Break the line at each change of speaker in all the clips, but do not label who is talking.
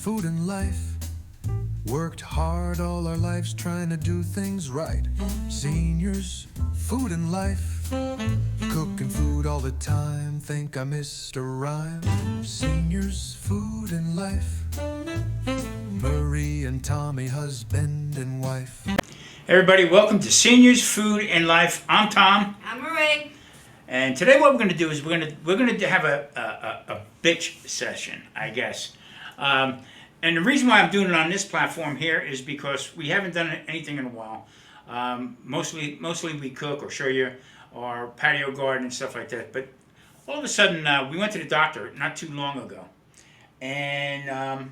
food and life. Worked hard all our lives trying to do things right. Seniors, food and life. Cooking food all the time, think I missed a rhyme. Seniors, food and life. Marie and Tommy, husband and wife.
Everybody, welcome to Seniors, Food, and Life. I'm Tom.
I'm Marie.
And today what we're going to do is we're going to have a bitch session, I guess. And the reason why I'm doing it on this platform here is because we haven't done anything in a while. Mostly we cook or show you our patio garden and stuff like that. But all of a sudden, we went to the doctor not too long ago. And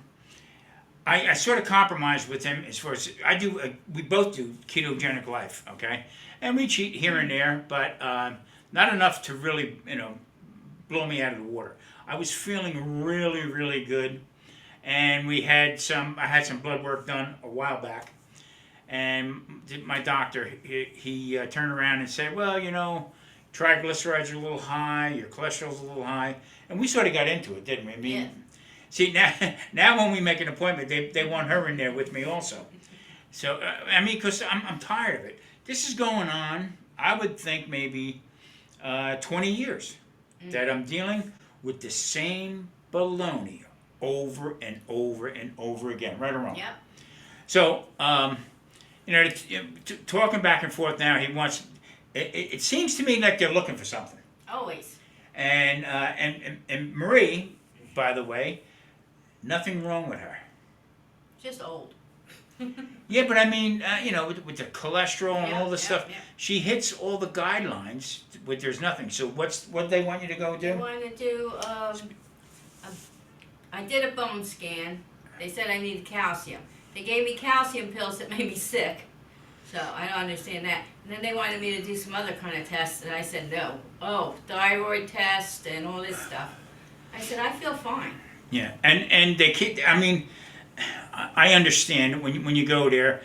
I sort of compromised with him as far as we both do ketogenic life, okay? And we cheat here and there, but not enough to really, blow me out of the water. I was feeling really, really good, and I had some blood work done a while back, and my doctor, he turned around and said, well, triglycerides are a little high, your cholesterol's a little high, and we sort of got into it, didn't we? I mean,
yeah.
See, now when we make an appointment, they want her in there with me also. So, because I'm tired of it. This is going on, I would think maybe 20 years that I'm dealing with the same baloney over and over and over again, right or wrong.
Yep.
So, talking back and forth now, he wants, it seems to me like they're looking for something.
Always.
And Marie, by the way, nothing wrong with her.
Just old.
Yeah, but with the cholesterol and all this stuff,
yeah.
she hits all the guidelines. There's nothing. So what do they want you to go do?
They want to do. I did a bone scan. They said I needed calcium. They gave me calcium pills that made me sick. So I don't understand that. And then they wanted me to do some other kind of tests, and I said no. Oh, thyroid test and all this stuff. I said I feel fine.
Yeah, and they keep. I understand when you go there,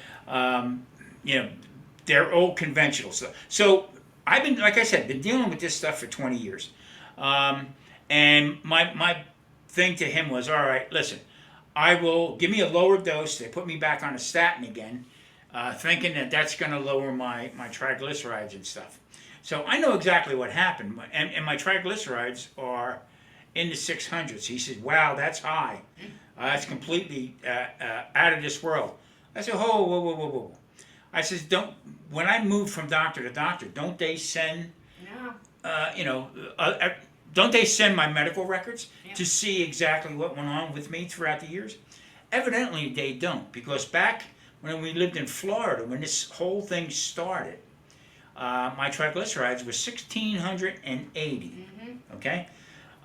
they're old conventional stuff. So I've been, like I said, been dealing with this stuff for 20 years, and my thing to him was, all right, listen, I will give me a lower dose. They put me back on a statin again, thinking that that's going to lower my triglycerides and stuff. So I know exactly what happened, and my triglycerides are in the 600s. He said, wow, that's high. That's completely out of this world. I said, whoa. I says, when I move from doctor to doctor, don't they send, don't they send my medical records to see exactly what went on with me throughout the years? Evidently, they don't, because back when we lived in Florida, when this whole thing started, my triglycerides were 1,680, okay?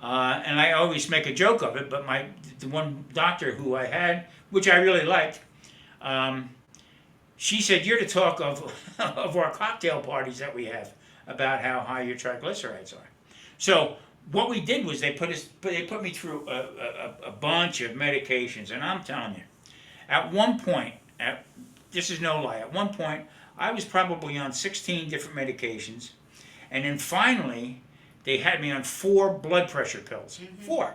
And I always make a joke of it, but the one doctor who I had, which I really liked, she said, you're the talk of our cocktail parties that we have about how high your triglycerides are. So what we did was they put me through a bunch of medications, and I'm telling you, at one point, this is no lie, at one point I was probably on 16 different medications, and then finally they had me on 4 blood pressure pills. 4,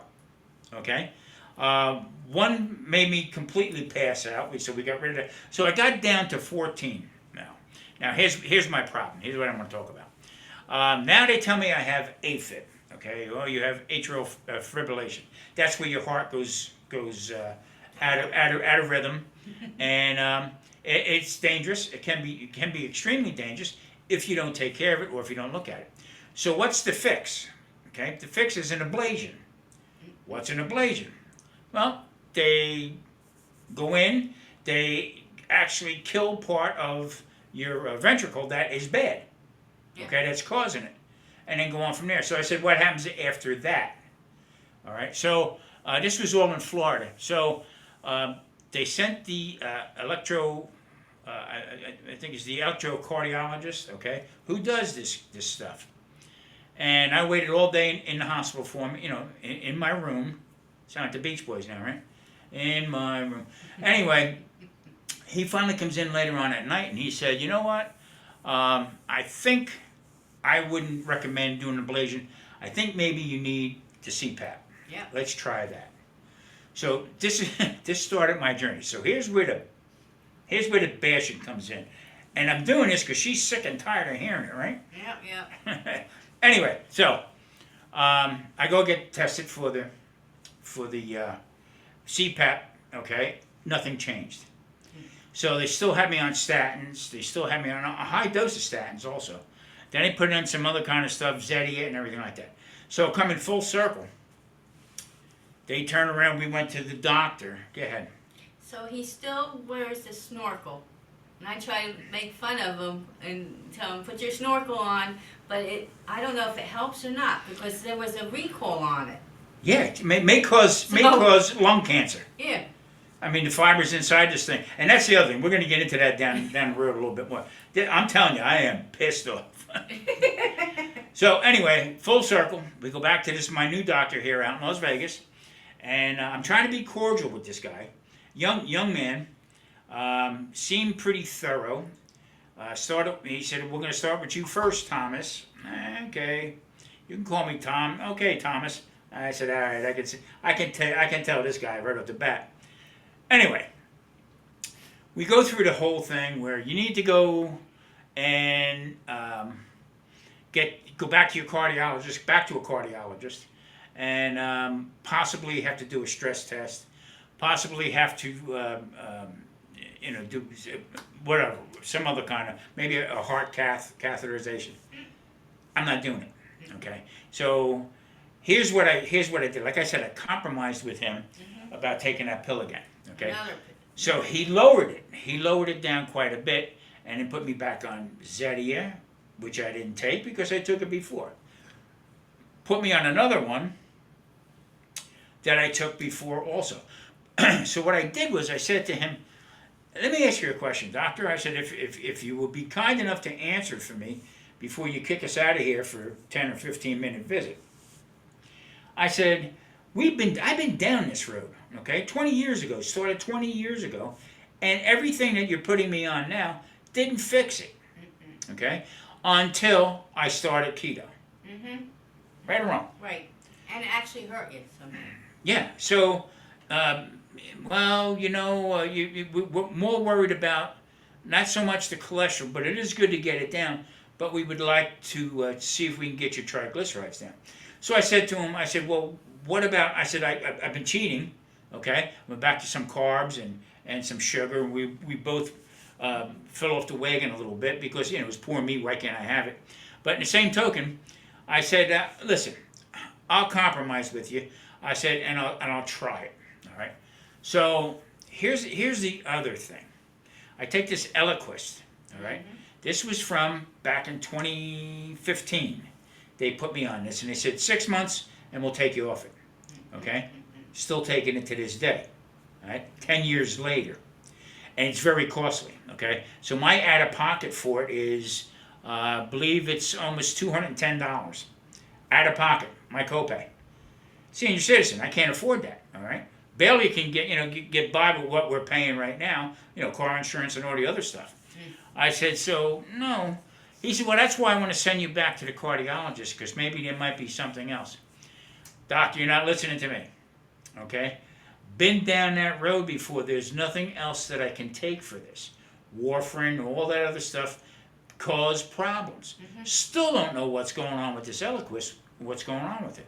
okay? One made me completely pass out, so we got rid of that. So I got down to 14 now. Now here's my problem. Here's what I want to talk about. Now they tell me I have AFib, okay? Well, you have atrial fibrillation. That's where your heart goes out of rhythm, and it's dangerous. It can be extremely dangerous if you don't take care of it or if you don't look at it. So what's the fix? Okay, the fix is an ablation. What's an ablation? Well, they go in, they actually kill part of your ventricle that is bad, okay, that's causing it, and then go on from there. So I said, what happens after that? All right, so this was all in Florida. So they sent the I think it's the electrocardiologist, okay, who does this stuff. And I waited all day in the hospital for him, in my room. Sound like the Beach Boys now, right? In my room. Anyway, he finally comes in later on at night, and he said, you know what? I think I wouldn't recommend doing an ablation. I think maybe you need the CPAP.
Yeah.
Let's try that. So this started my journey. So here's where the bashing comes in, and I'm doing this because she's sick and tired of hearing it, right?
Yep.
Anyway, so I go get tested for the CPAP. Okay, nothing changed. So they still had me on statins. They still had me on a high dose of statins also. Then they put in some other kind of stuff, Zetia and everything like that. So coming full circle, they turned around. We went to the doctor. Go ahead.
So he still wears the snorkel. And I try to make fun of him and tell him, put your snorkel on, but I don't know if it helps or not because there was a recall on it.
Yeah, it may cause lung cancer.
Yeah.
I mean, the fibers inside this thing. And that's the other thing. We're going to get into that down the road a little bit more. I'm telling you, I am pissed off. So anyway, full circle. We go back to my new doctor here out in Las Vegas. And I'm trying to be cordial with this guy. Young man. Seemed pretty thorough. He said, we're going to start with you first, Thomas. Okay. You can call me Tom. Okay, Thomas. I said, all right, I can tell this guy right off the bat. Anyway, we go through the whole thing where you need to go and go back to your cardiologist, back to a cardiologist, and possibly have to do a stress test, possibly have to do whatever, some other kind of, maybe a heart catheterization. I'm not doing it. Okay, so here's what I did. Like I said, I compromised with him about taking that pill again. Okay, so he lowered it. He lowered it down quite a bit, and then put me back on Zetia, which I didn't take because I took it before. Put me on another one that I took before also. So what I did was I said to him, let me ask you a question, doctor. I said, if you will be kind enough to answer for me before you kick us out of here for a 10 or 15-minute visit. I said, I've been down this road, okay, 20 years ago, started 20 years ago, and everything that you're putting me on now didn't fix it, okay, until I started keto.
Mm-hmm.
Right or wrong?
Right. And it actually hurt you somehow.
Yeah, so, we're more worried about not so much the cholesterol, but it is good to get it down, but we would like to see if we can get your triglycerides down. So I said to him, well, what about, I've been cheating, okay? Went back to some carbs and some sugar. We both fell off the wagon a little bit because, it was poor me, why can't I have it? But in the same token, I said, listen, I'll compromise with you. I said, and I'll try it, all right? So here's the other thing. I take this Eliquis, all right? Mm-hmm. This was from back in 2015. They put me on this, and they said 6 months, and we'll take you off it, okay? Still taking it to this day, all right? 10 years later, and it's very costly, okay? So my out-of-pocket for it is, I believe it's almost $210 out-of-pocket, my copay. Senior citizen, I can't afford that, all right? Barely can get by with what we're paying right now, car insurance and all the other stuff. I said, so, no. He said, well, that's why I want to send you back to the cardiologist, because maybe there might be something else. Doctor, you're not listening to me, okay? Been down that road before. There's nothing else that I can take for this. Warfarin, all that other stuff cause problems. Mm-hmm. Still don't know what's going on with this Eliquis, what's going on with it.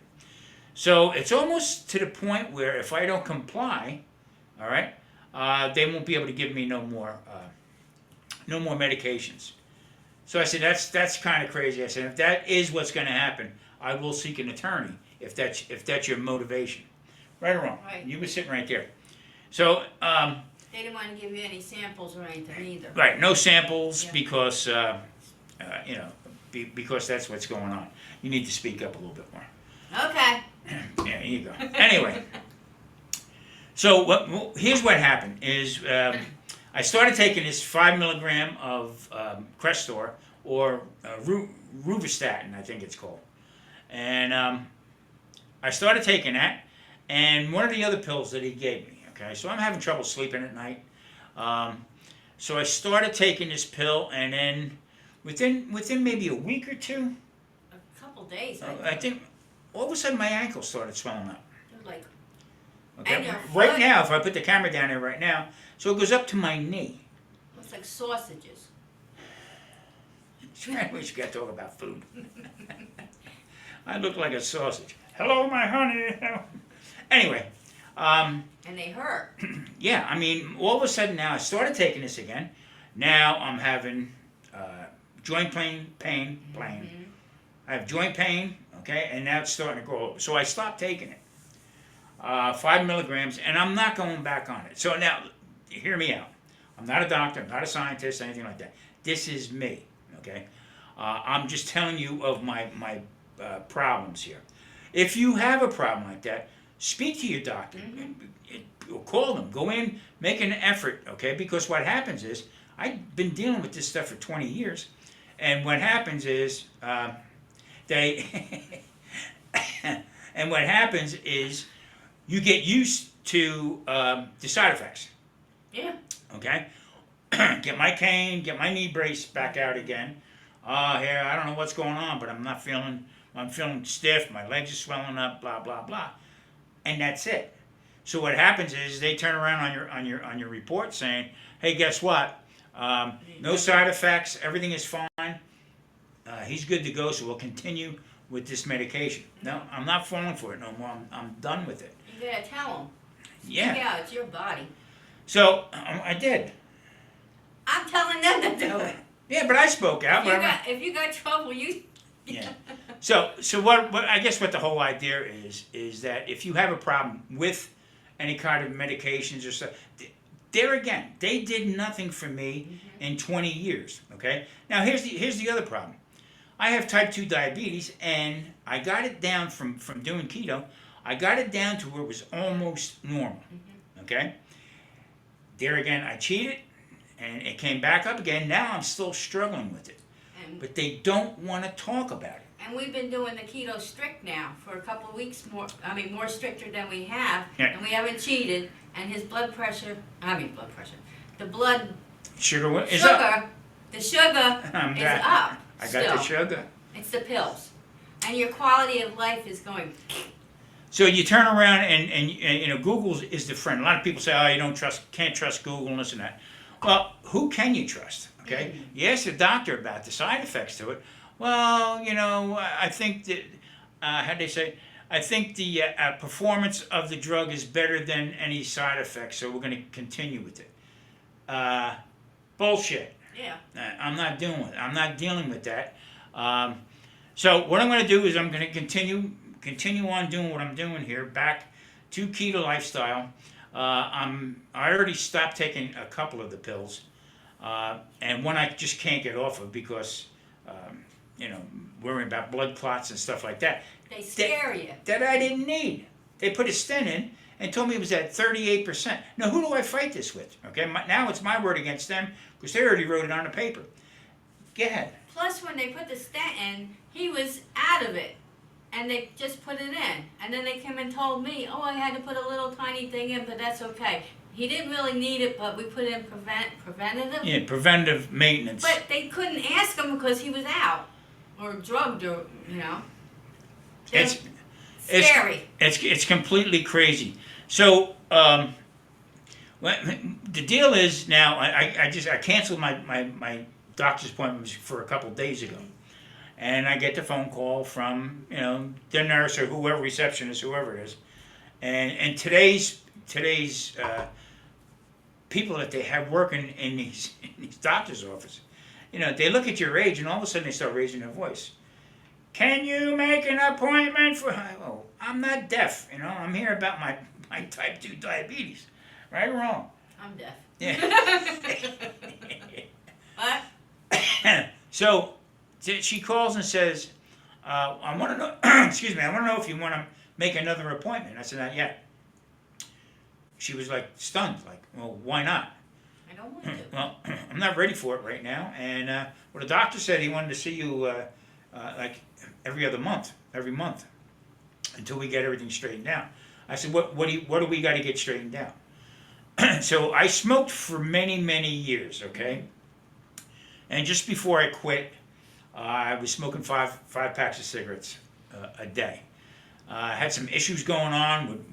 So it's almost to the point where if I don't comply, all right, they won't be able to give me no more medications. So I said, that's kind of crazy. I said, if that is what's going to happen, I will seek an attorney if that's your motivation. Right or wrong?
Right.
You were sitting right there. So
they didn't want to give you any samples or anything either.
Right, no samples because because that's what's going on. You need to speak up a little bit more.
Okay.
Yeah, here you go. Anyway, so here's what happened is I started taking this 5 milligram of Crestor or Rovastatin, I think it's called. And I started taking that, and one of the other pills that he gave me, okay? So I'm having trouble sleeping at night. So I started taking this pill, and then within maybe a week or two,
a couple days,
I think all of a sudden my ankle started swelling up.
Like,
Okay.
and your
right
foot.
now, if I put the camera down there right now, so it goes up to my knee.
Looks like sausages.
We should get to talk about food. I look like a sausage. Hello, my honey. Anyway,
And they hurt.
yeah, I mean, all of a sudden now I started taking this again. Now I'm having joint pain. I have joint pain, okay, and now it's starting to grow over. So I stopped taking it. 5 milligrams, and I'm not going back on it. So now, hear me out. I'm not a doctor, I'm not a scientist, anything like that. This is me, okay? I'm just telling you of my problems here. If you have a problem like that, speak to your doctor. Call them. Go in, make an effort, okay? Because what happens is, I've been dealing with this stuff for 20 years, and what happens is, and what happens is, you get used to the side effects.
Yeah.
Okay? Get my cane, get my knee brace back out again. Here, I don't know what's going on, but I'm feeling stiff, my legs are swelling up, blah, blah, blah. And that's it. So what happens is they turn around on your report saying, hey, guess what? No side effects, everything is fine. He's good to go, so we'll continue with this medication. No, I'm not falling for it no more. I'm done with it.
You gotta tell them.
Yeah.
Yeah, it's your body.
So I did.
I'm telling them to do it.
Yeah, but I spoke out.
If you got trouble, you.
Yeah. So what I guess what the whole idea is that if you have a problem with any kind of medications or stuff, there again, they did nothing for me in 20 years. Okay. Now here's the other problem. I have type 2 diabetes, and I got it down from doing keto. I got it down to where it was almost normal. Okay. There again, I cheated, and it came back up again. Now I'm still struggling with it. But they don't want to talk about it.
And we've been doing the keto strict now for a couple of weeks more. I mean, more stricter than we have, and we haven't cheated. And his the blood
Sugar is
sugar,
up.
the sugar is up.
I got the sugar.
It's the pills, and your quality of life is going.
So you turn around and you know, Google is the friend. A lot of people say, oh, you can't trust Google and this and that. Well, who can you trust? Okay, you ask the doctor about the side effects to it. Well, you know, I think that how'd they say? I think the performance of the drug is better than any side effects, so we're going to continue with it. Bullshit.
Yeah.
I'm not doing it. I'm not dealing with that. So what I'm going to do is I'm going to continue on doing what I'm doing here, back to keto lifestyle. I already stopped taking a couple of the pills, and one I just can't get off of because, you know, worrying about blood clots and stuff like that.
They scare you.
That I didn't need. They put a stent in and told me it was at 38%. Now, who do I fight this with? Okay, now it's my word against them because they already wrote it on the paper. Go ahead.
Plus, when they put the stent in, he was out of it. And they just put it in. And then they came and told me, oh, I had to put a little tiny thing in, but that's okay. He didn't really need it, but we put in preventative.
Yeah, preventive maintenance.
But they couldn't ask him because he was out. Or drugged, or, you know.
It's
scary.
It's completely crazy. So the deal is now I canceled my doctor's appointments for a couple of days ago, and I get the phone call from, you know, the nurse or whoever, receptionist, whoever it is, and today's people that they have working in these doctor's offices, you know, they look at your age and all of a sudden they start raising their voice. Can you make an appointment for? Oh, I'm not deaf, you know. I'm here about my type 2 diabetes. Right or wrong?
I'm deaf.
Yeah.
What?
So she calls and says, I want to know, excuse me, I want to know if you want to make another appointment. I said, not yet. She was like stunned, like, well, why not?
I don't want to.
Well, I'm not ready for it right now. And well, the doctor said he wanted to see you like every month, until we get everything straightened out. I said, what do we got to get straightened out? So I smoked for many years, okay? And just before I quit, I was smoking five packs of cigarettes a day. I had some issues going on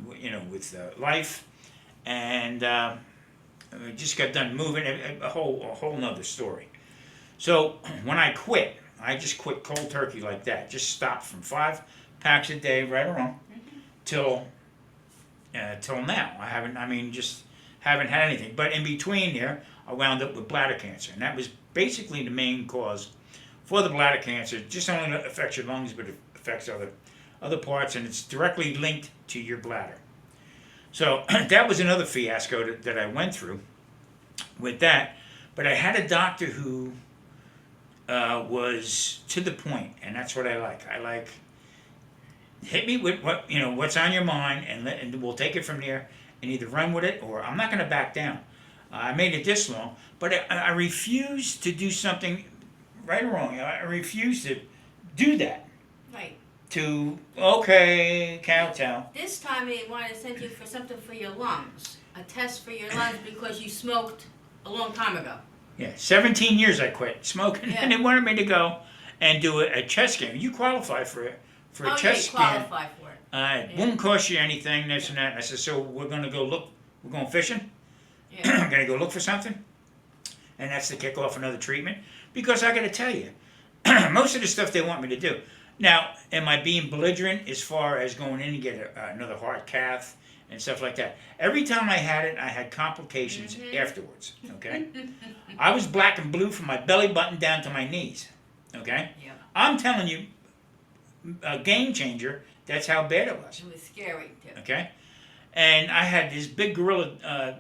with life, and I just got done moving. A whole nother story. So when I quit, I just quit cold turkey like that. Just stopped from 5 packs a day, right or wrong, till now. I haven't. I mean, just haven't had anything. But in between there, I wound up with bladder cancer, and that was basically the main cause for the bladder cancer. It just only affects your lungs, but it affects other parts, and it's directly linked to your bladder. So that was another fiasco that I went through with that. But I had a doctor who was to the point, and that's what I like. I like, hit me with what's on your mind, and we'll take it from there, and either run with it or I'm not going to back down. I made it this long, but I refuse to do something right or wrong. I refuse to do that.
Right.
Okay, kowtow.
This time they wanted to send you for something for your lungs, a test for your lungs because you smoked a long time ago.
Yeah, 17 years I quit smoking,
Yeah.
and they wanted me to go and do a chest scan. You qualify for a chest
you
scan.
qualify for it.
It won't cost you anything, this and that. And I said, so we're going to go look, we're going fishing?
Yeah.
I'm going to go look for something? And that's to kick off another treatment. Because I got to tell you, most of the stuff they want me to do. Now, am I being belligerent as far as going in and get another heart cath and stuff like that? Every time I had it, I had complications afterwards, okay? I was black and blue from my belly button down to my knees, okay?
Yeah.
I'm telling you, a game changer, that's how bad it was.
It was scary too.
Okay, and I had this big gorilla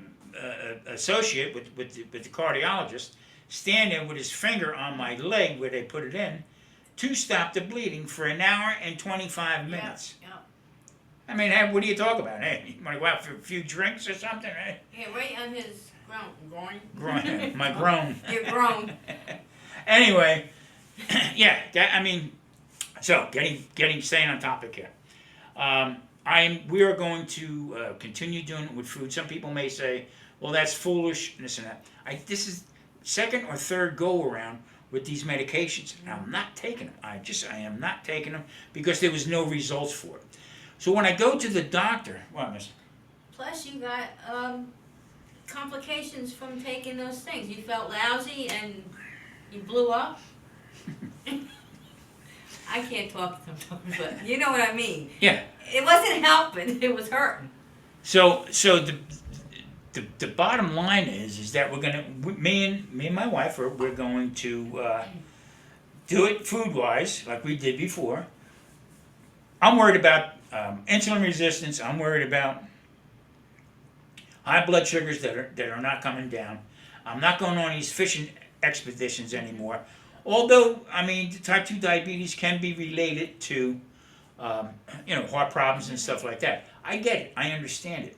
associate with the cardiologist stand there with his finger on my leg where they put it in to stop the bleeding for an hour and 25 minutes.
Yeah.
I mean, hey, what do you talk about? Hey, you want to go out for a few drinks or something? Hey?
Yeah, right on his groin.
My groan.
Your groin.
Anyway, yeah, so staying on topic here. We are going to continue doing it with food. Some people may say, well, that's foolish, and this and that. This is second or third go around with these medications, and I'm not taking them. I am not taking them because there was no results for it. So when I go to the doctor, what, miss?
Plus, you got complications from taking those things. You felt lousy and you blew up. I can't talk sometimes, but you know what I mean.
Yeah.
It wasn't helping. It was hurting.
So the bottom line is that we're gonna, me and my wife we're going to do it food wise like we did before. I'm worried about insulin resistance. I'm worried about high blood sugars that are not coming down. I'm not going on these fishing expeditions anymore. Although, I mean, type 2 diabetes can be related to, heart problems and stuff like that. I get it. I understand it.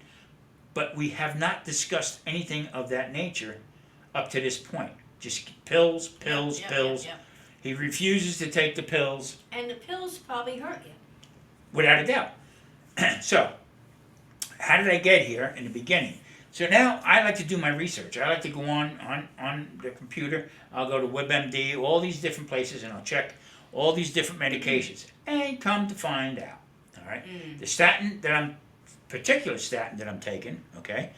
But we have not discussed anything of that nature up to this point. Just pills.
Yeah.
He refuses to take the pills.
And the pills probably hurt you.
Without a doubt. So, how did I get here in the beginning? So now I like to do my research. I like to go on the computer. I'll go to WebMD, all these different places, and I'll check all these different medications. And come to find out, all right, the particular statin that I'm taking, okay,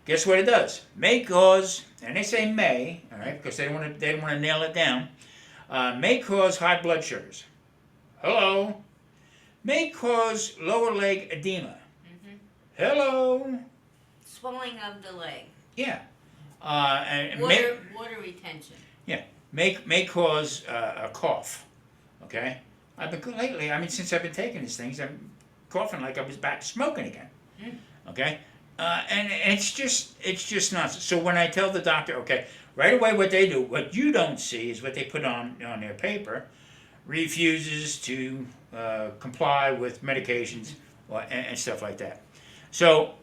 guess what it does? May cause, and they say may, all right, because they don't want to nail it down. May cause high blood sugars. Hello. May cause lower leg edema. Hello.
Swelling of the leg.
Yeah. And
water retention.
Yeah. May cause a cough. Okay. I've been lately. I mean, since I've been taking these things, I'm coughing like I was back to smoking again. Okay. And it's just nonsense. So when I tell the doctor, okay, right away what they do, what you don't see is what they put on their paper, refuses to comply with medications and stuff like that. So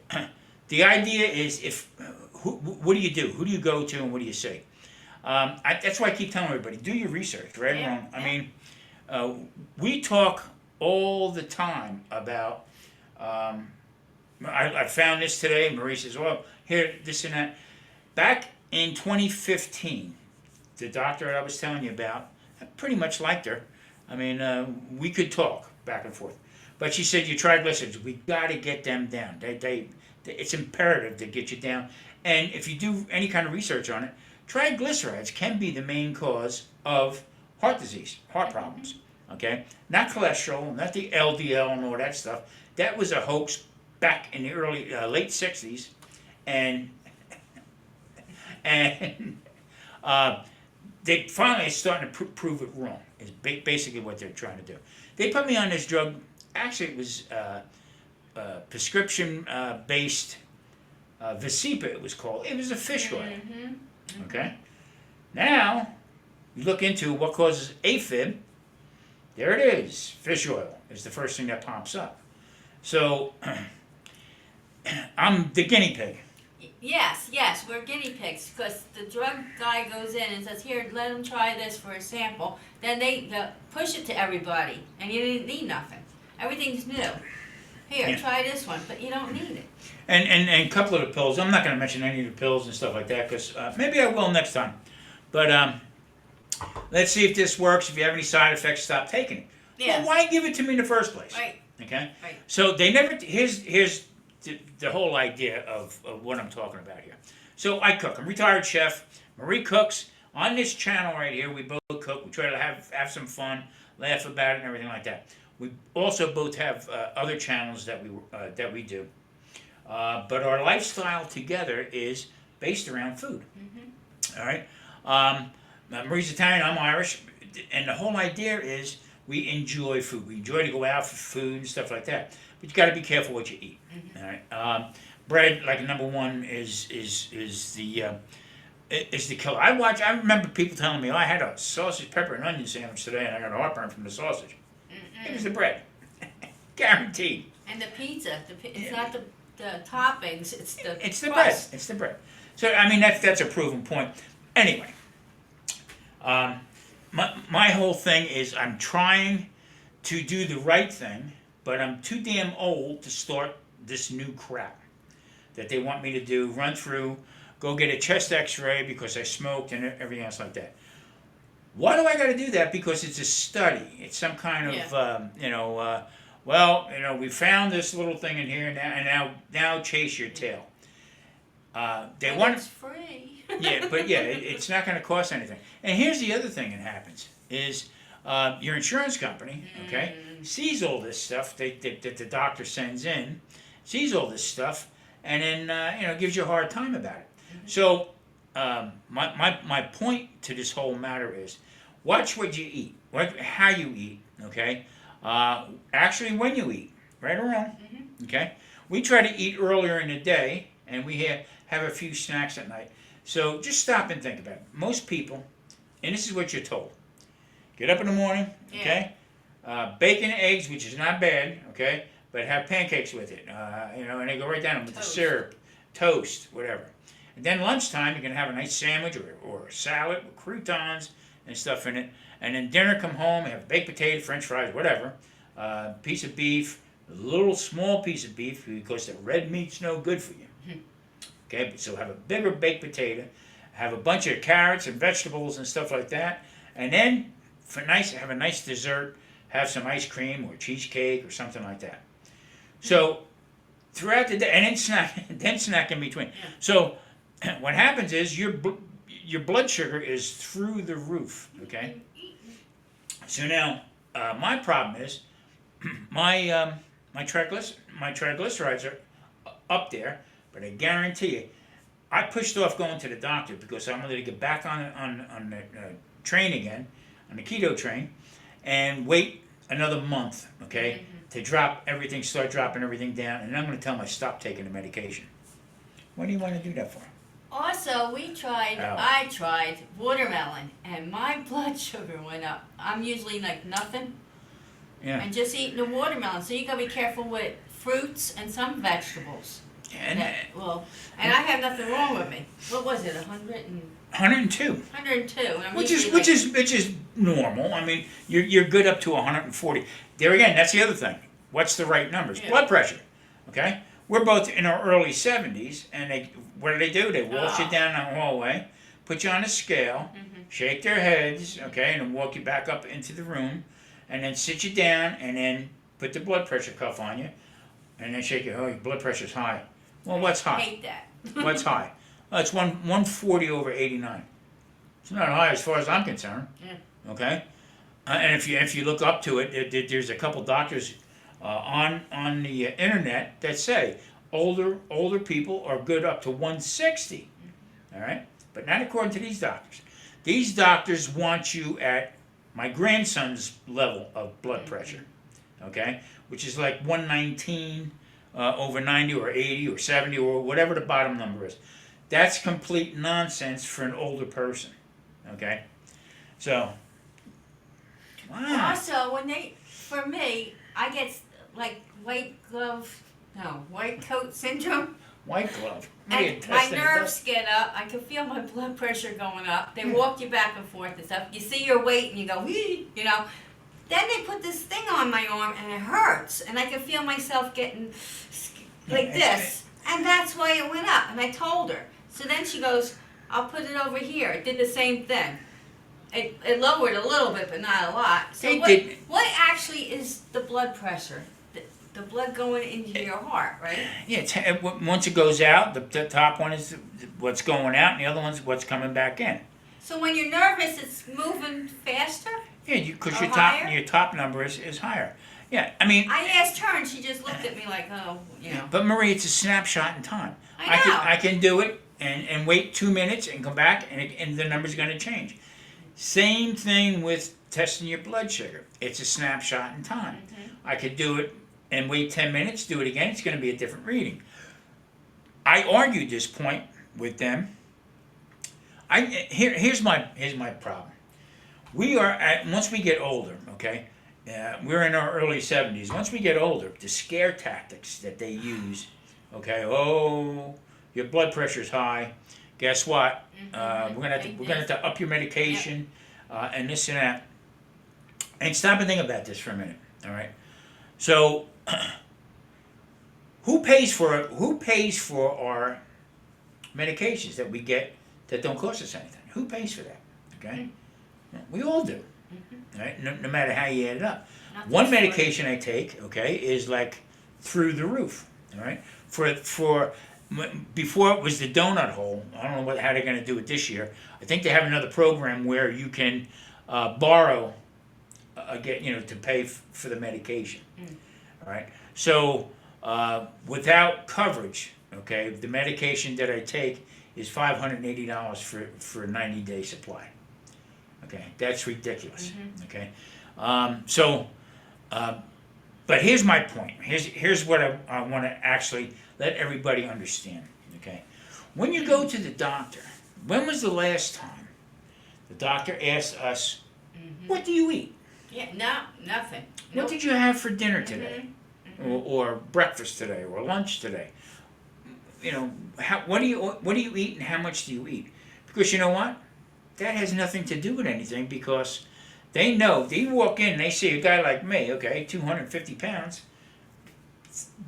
the idea is what do you do? Who do you go to and what do you say? That's why I keep telling everybody, do your research, right and wrong. I mean, we talk all the time about, I found this today, Marie says, well, here, this and that. Back in 2015, the doctor that I was telling you about, I pretty much liked her. I mean, we could talk back and forth. But she said, your triglycerides, we got to get them down. It's imperative to get you down. And if you do any kind of research on it, triglycerides can be the main cause of heart disease, heart problems. Okay, not cholesterol, not the LDL and all that stuff. That was a hoax back in the early late '60s, and and they finally starting to prove it wrong. Is basically what they're trying to do. They put me on this drug. Actually, it was prescription based Visipa. It was called. It was a fish oil. Okay. Now you look into what causes AFib. There it is. Fish oil is the first thing that pops up. So I'm the guinea pig.
Yes, we're guinea pigs because the drug guy goes in and says, here, let them try this for a sample. Then they push it to everybody, and you didn't need nothing. Everything's new. Here, try this one, but you don't need it.
And a couple of the pills. I'm not going to mention any of the pills and stuff like that because maybe I will next time. But let's see if this works. If you have any side effects, stop taking it.
Yes.
Well, why give it to me in the first place?
Right.
Okay.
Right.
So they never. Here's the whole idea of what I'm talking about here. So I cook. I'm a retired chef. Marie cooks. On this channel right here, we both cook. We try to have some fun, laugh about it, and everything like that. We also both have other channels that we do. But our lifestyle together is based around food. All right. Marie's Italian. I'm Irish, and the whole idea is we enjoy food. We enjoy to go out for food and stuff like that. But you got to be careful what you eat. All right. Bread, like number one, is the killer. I remember people telling me, "Oh, I had a sausage, pepper, and onion sandwich today, and I got heartburn from the sausage." It was the bread, guaranteed.
And the pizza, it's not the toppings, it's the
bread. It's the bread. So I mean that's a proven point. Anyway, my whole thing is I'm trying to do the right thing, but I'm too damn old to start this new crap that they want me to do. Run through, go get a chest X-ray because I smoked and everything else like that. Why do I got to do that? Because it's a study. It's some kind of we found this little thing in here now chase your tail. They want
it's free.
it's not going to cost anything. And here's the other thing that happens is your insurance company, okay, sees all this stuff that the doctor sends in, sees all this stuff, and then gives you a hard time about it. So my point to this whole matter is watch what you eat, how you eat, okay? Actually, when you eat, right or wrong, okay? We try to eat earlier in the day, and we have a few snacks at night. So just stop and think about it. Most people, and this is what you're told, get up in the morning, okay? Bacon and eggs, which is not bad, okay? But have pancakes with it, and they go right down with the syrup, toast, whatever. And then lunchtime, you can have a nice sandwich or a salad with croutons and stuff in it. And then dinner, come home, have baked potato, French fries, whatever. Piece of beef, a little small piece of beef because the red meat's no good for you. Okay, so have a bigger baked potato, have a bunch of carrots and vegetables and stuff like that. And then have a nice dessert, have some ice cream or cheesecake or something like that. So throughout the day, and then snack in between. So what happens is your blood sugar is through the roof, okay? So now, my problem is my triglycerides are up there, but I guarantee you, I pushed off going to the doctor because I'm going to get back on the train again, on the keto train, and wait another month, okay, to start dropping everything down, and I'm going to tell them I stop taking the medication. What do you want to do that for?
Also, I tried watermelon, and my blood sugar went up. I'm usually like nothing, and just eating the watermelon. So you gotta be careful with fruits and some vegetables. And I have nothing wrong with me. What was it?
102.
102. And
Which is normal. I mean, you're good up to 140. There again, that's the other thing. What's the right numbers? Blood pressure. Okay. We're both in our early 70s, and what do? They walk you down the hallway, put you on a scale, shake their heads, okay, and then walk you back up into the room, and then sit you down, and then put the blood pressure cuff on you, and then shake you. Oh, your blood pressure's high. Well, what's
I
high?
hate that.
What's high? It's 140 over 89. It's not high as far as I'm concerned.
Yeah.
Okay, and if you look up to it, there's a couple doctors on the internet that say older people are good up to 160. All right, but not according to these doctors. These doctors want you at my grandson's level of blood pressure. Okay, which is like 119 over 90 or 80 or 70 or whatever the bottom number is. That's complete nonsense for an older person. Okay, so wow.
Also, for me, I get like white coat syndrome.
White glove. What are you
And my
testing it
nerves get up. I can feel my blood pressure going up. They walk you back and forth and stuff. You see your weight and you go, "Wee," you know. Then they put this thing on my arm and it hurts. And I can feel myself getting like this. And that's why it went up. And I told her. So then she goes, "I'll put it over here." It did the same thing. It lowered a little bit, but not a lot. So what actually is the blood pressure? The blood going into your heart, right?
Yeah, once it goes out, the top one is what's going out, and the other one's what's coming back in.
So when you're nervous, it's moving faster?
Yeah, because
Or
your top number is higher. Yeah, I mean.
I asked her, and she just looked at me like, oh, you know.
But Marie, it's a snapshot in time.
I know.
I can do it and wait 2 minutes and come back, and the number's going to change. Same thing with testing your blood sugar. It's a snapshot in time.
Mm-hmm.
I could do it and wait 10 minutes, do it again, it's going to be a different reading. I argued this point with them. Here's my problem. We are once we get older, okay. We're in our early 70s. Once we get older, the scare tactics that they use, okay. Oh, your blood pressure's high. Guess what? We're gonna have to up your medication, and this and that. And stop and think about this for a minute. All right. So, who pays for our medications that we get that don't cost us anything? Who pays for that? Okay, we all do. Right? No matter how you add it up. One medication I take, okay, is like through the roof. All right, for before it was the donut hole. I don't know how they're going to do it this year. I think they have another program where you can borrow. To pay for the medication. All right. So without coverage, okay, the medication that I take is $580 for a 90-day supply. Okay, that's ridiculous. Okay, but here's my point. Here's what I want to actually let everybody understand. Okay, when you go to the doctor, when was the last time the doctor asked us, "What do you eat?"
Yeah, no, nothing.
What did you have for dinner today, or breakfast today, or lunch today? You know, what do you eat, and how much do you eat? Because you know what, that has nothing to do with anything. Because they know, they walk in and they see a guy like me, okay, 250 pounds.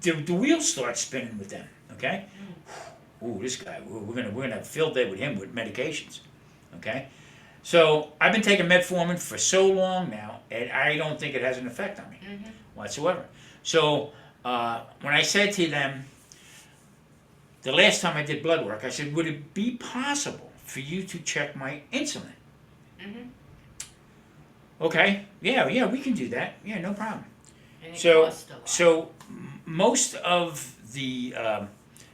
The wheels start spinning with them, okay. Ooh, this guy, we're gonna have a field day with him with medications, okay. So I've been taking metformin for so long now, and I don't think it has an effect on me whatsoever. So when I said to them, the last time I did blood work, I said, would it be possible for you to check my insulin? Okay, yeah, we can do that. Yeah, no problem.
And it
So,
costs a lot.
so most of the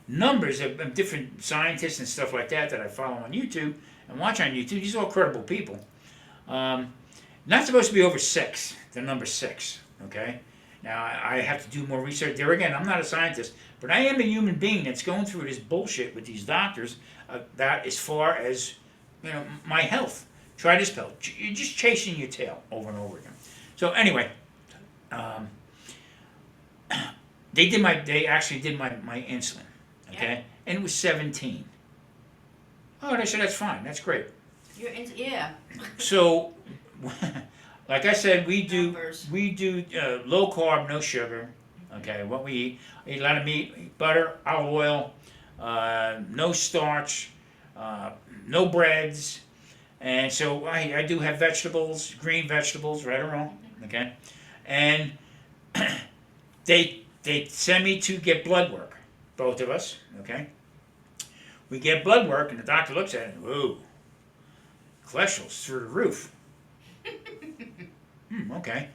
numbers of different scientists and stuff like that I follow on YouTube and watch on YouTube, these are all credible people. Not supposed to be over 6, the number 6, okay? Now, I have to do more research. There again, I'm not a scientist, but I am a human being that's going through this bullshit with these doctors that as far as, my health. Try this pill. You're just chasing your tail over and over again. So anyway, they actually did my insulin, okay?
Yeah.
And it was 17. Oh, they said that's fine. That's great.
Yeah.
So, like I said, we do
Numbers.
low carb, no sugar. Okay, what we eat, I eat a lot of meat, butter, olive oil, no starch, no breads, and so I do have vegetables, green vegetables, right or wrong. Okay, and they send me to get blood work. both of us, okay? We get blood work, and the doctor looks at it, and whoa, cholesterol's through the roof. Okay.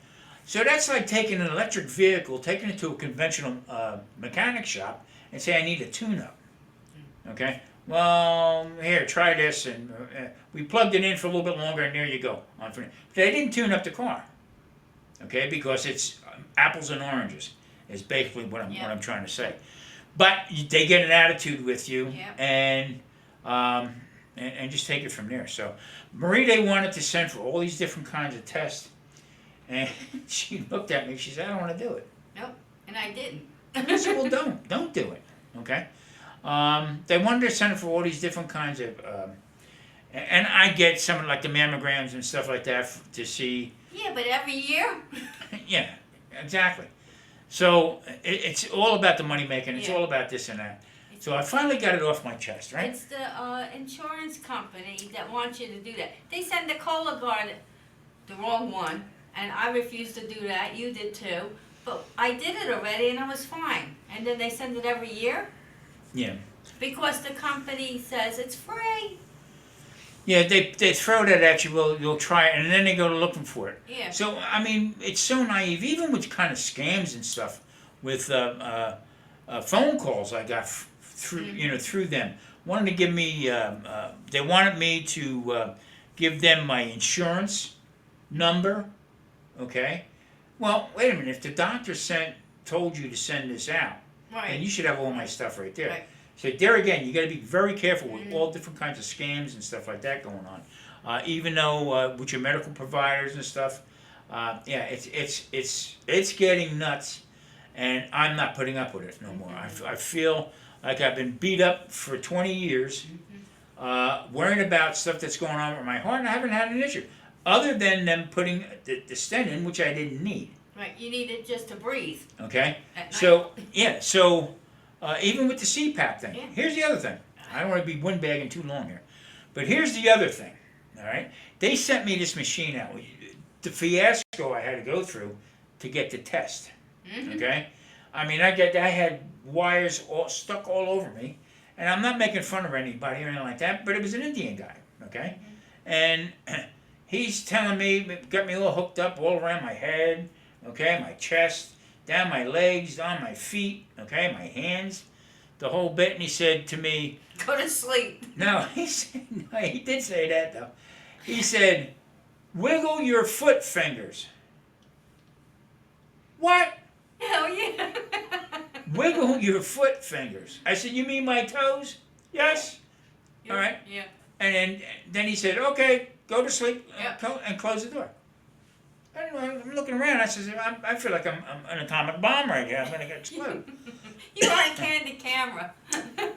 So that's like taking an electric vehicle, taking it to a conventional mechanic shop, and say, I need a tune-up. Okay? Well, here, try this, and we plugged it in for a little bit longer, and there you go. But they didn't tune up the car, okay? Because it's apples and oranges is basically what I'm trying to say. But they get an attitude with you, and just take it from there. So Marie, they wanted to send for all these different kinds of tests, and she looked at me. She said, I don't want to do it.
Nope, and I didn't.
I said, well, don't do it, okay? They wanted to send for all these different kinds of, and I get some like the mammograms and stuff like that to see.
Yeah, but every year.
Yeah, exactly. So it's all about the money making. It's all about this and that. So I finally got it off my chest, right?
It's the insurance company that wants you to do that. They send the Cologuard, the wrong one, and I refused to do that. You did too. But I did it already and I was fine. And then they send it every year?
Yeah.
Because the company says it's free.
Yeah, they throw that at you. Well, you'll try it, and then they go to looking for it.
Yeah.
So I mean, it's so naive. Even with kind of scams and stuff, with phone calls I got through through them, wanted to give me. They wanted me to give them my insurance number. Okay. Well, wait a minute. If the doctor told you to send this out, then you should have all my stuff right there.
Right.
So there again, you got to be very careful with all different kinds of scams and stuff like that going on. Even though with your medical providers and stuff, it's getting nuts, and I'm not putting up with it no more. I feel like I've been beat up for 20 years, worrying about stuff that's going on with my heart, and I haven't had an issue, other than them putting the stent in, which I didn't need.
Right, you need it just to breathe.
Okay,
At night.
so even with the CPAP thing,
Yeah.
here's the other thing. I don't want to be windbagging too long here, but here's the other thing. All right, they sent me this machine out. The fiasco I had to go through to get the test. Okay, I mean, I had wires stuck all over me, and I'm not making fun of anybody or anything like that, but it was an Indian guy. Okay, and he's telling me, got me all hooked up all around my head. Okay, my chest, down my legs, down my feet, okay, my hands, the whole bit. And he said to me,
Go to sleep.
no, he did say that though. He said, wiggle your foot fingers. What?
Hell yeah.
Wiggle your foot fingers. I said, you mean my toes? Yes. All right.
Yeah.
And then he said, okay, go to sleep
Yeah.
and close the door. I'm looking around. I said, I feel like I'm an atomic bomb right here. I'm going to explode.
You are a candid camera.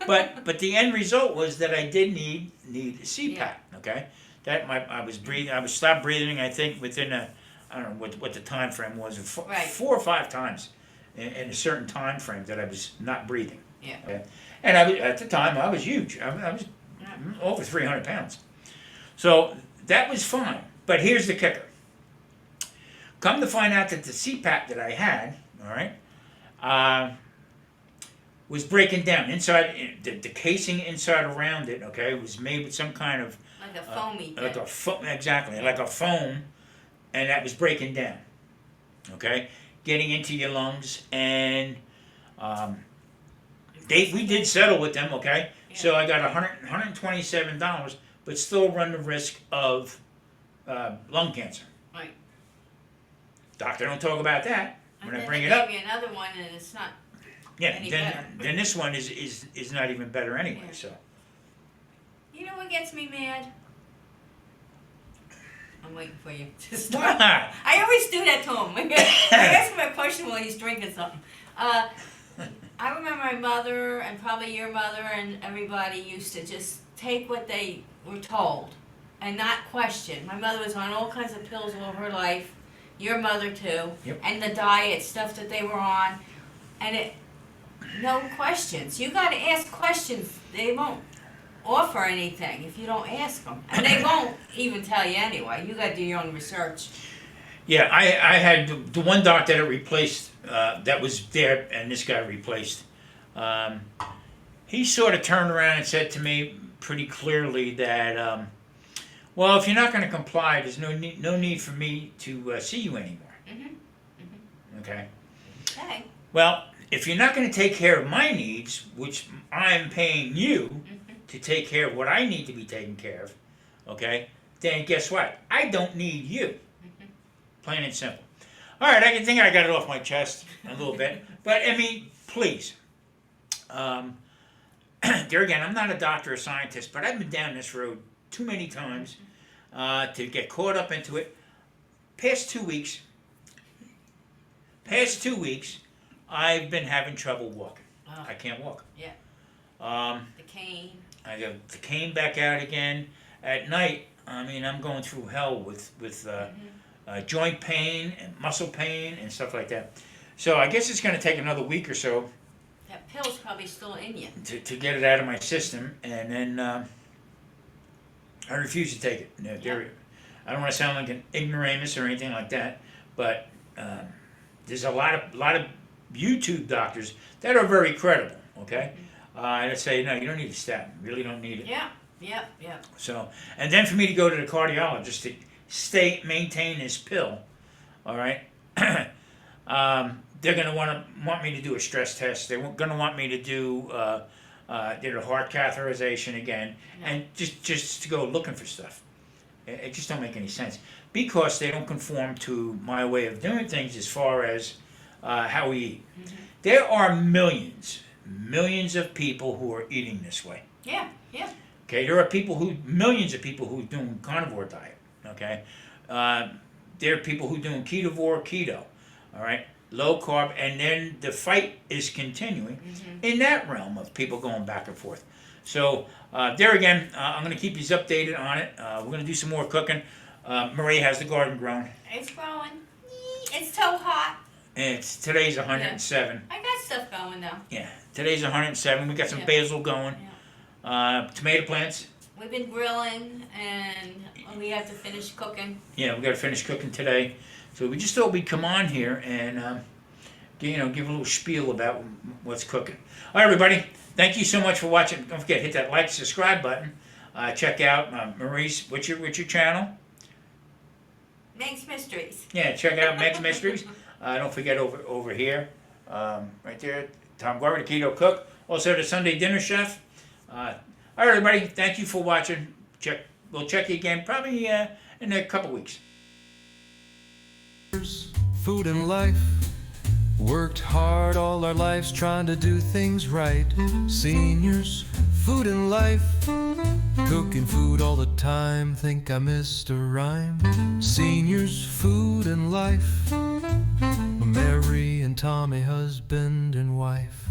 But the end result was that I did need CPAP.
Yeah.
Okay, that I was breathing. I was stopped breathing. I think within I don't know what the time frame was.
Right.
4 or 5 times in a certain time frame that I was not breathing.
Yeah.
Okay? And at the time I was huge. I was over 300 pounds. So that was fine. But here's the kicker. Come to find out that the CPAP that I had, all right, was breaking down inside. The casing inside around it, okay, was made with some kind of
Like a foamy
like exactly like a foam, and that was breaking down. Okay, getting into your lungs, and we did settle with them. Okay, so I got $127, but still run the risk of lung cancer.
Right.
Doctor don't talk about that when
And
I
then
bring
they
it up.
gave me another one, and it's not.
Yeah,
any
then
better.
this one is not even better anyway.
Yeah.
So
You know what gets me mad? I'm waiting for you to start.
why?
I always do that to him. I ask him a question while he's drinking something. I remember my mother and probably your mother and everybody used to just take what they were told and not question. My mother was on all kinds of pills all her life. Your mother too.
Yep.
And the diet stuff that they were on. And no questions. You got to ask questions. They won't offer anything if you don't ask them. And they won't even tell you anyway. You got to do your own research.
Yeah, I had the one doctor that replaced that was there, and this guy replaced. he sort of turned around and said to me pretty clearly that, well, if you're not going to comply, there's no need for me to see you anymore. Okay?
Okay.
Well, if you're not going to take care of my needs, which I'm paying you to take care of what I need to be taken care of, okay, then guess what? I don't need you. Plain and simple. All right, I think I got it off my chest a little bit. But, I mean, please. There again, I'm not a doctor or scientist, but I've been down this road too many times to get caught up into it. Past 2 weeks, I've been having trouble walking.
Oh.
I can't walk.
Yeah. The cane.
I got the cane back out again. At night, I mean, I'm going through hell with joint pain and muscle pain and stuff like that. So I guess it's going to take another week or so
That pill's probably still in you.
to get it out of my system, and then I refuse to take it. I don't want to sound like an ignoramus or anything like that, but there's a lot of YouTube doctors that are very credible. Okay, and say no, you don't need a statin. You really don't need it.
Yeah.
So, and then for me to go to the cardiologist to maintain this pill, all right. They're going to want me to do a stress test. They're going to want me to do a heart catheterization again, and just to go looking for stuff. It just don't make any sense because they don't conform to my way of doing things as far as how we eat. There are millions of people who are eating this way.
Yeah.
Okay, there are millions of people who are doing carnivore diet. Okay, there are people who are doing keto. All right. Low carb, and then the fight is continuing in that realm of people going back and forth. So there again, I'm going to keep you updated on it. We're going to do some more cooking. Marie has the garden grown.
It's growing. It's so hot.
And today's 107.
I got stuff going though.
Yeah, today's 107. We got some basil going. Tomato plants.
We've been grilling, and we have to finish cooking.
Yeah, we got to finish cooking today. So we just thought we'd come on here and, give a little spiel about what's cooking. All right, everybody. Thank you so much for watching. Don't forget, hit that like, subscribe button. Check out Marie's. What's your channel?
Meg's Mysteries.
Yeah, check out Meg's Mysteries. Don't forget over here, right there, Tom Garber, the Keto Cook. Also, the Sunday Dinner Chef. All right, everybody. Thank you for watching. We'll check you again probably in a couple weeks.
Food and life. Worked hard all our lives trying to do things right. Seniors, food and life. Cooking food all the time, think I missed a rhyme. Seniors, food and life. Mary and Tommy, husband and wife.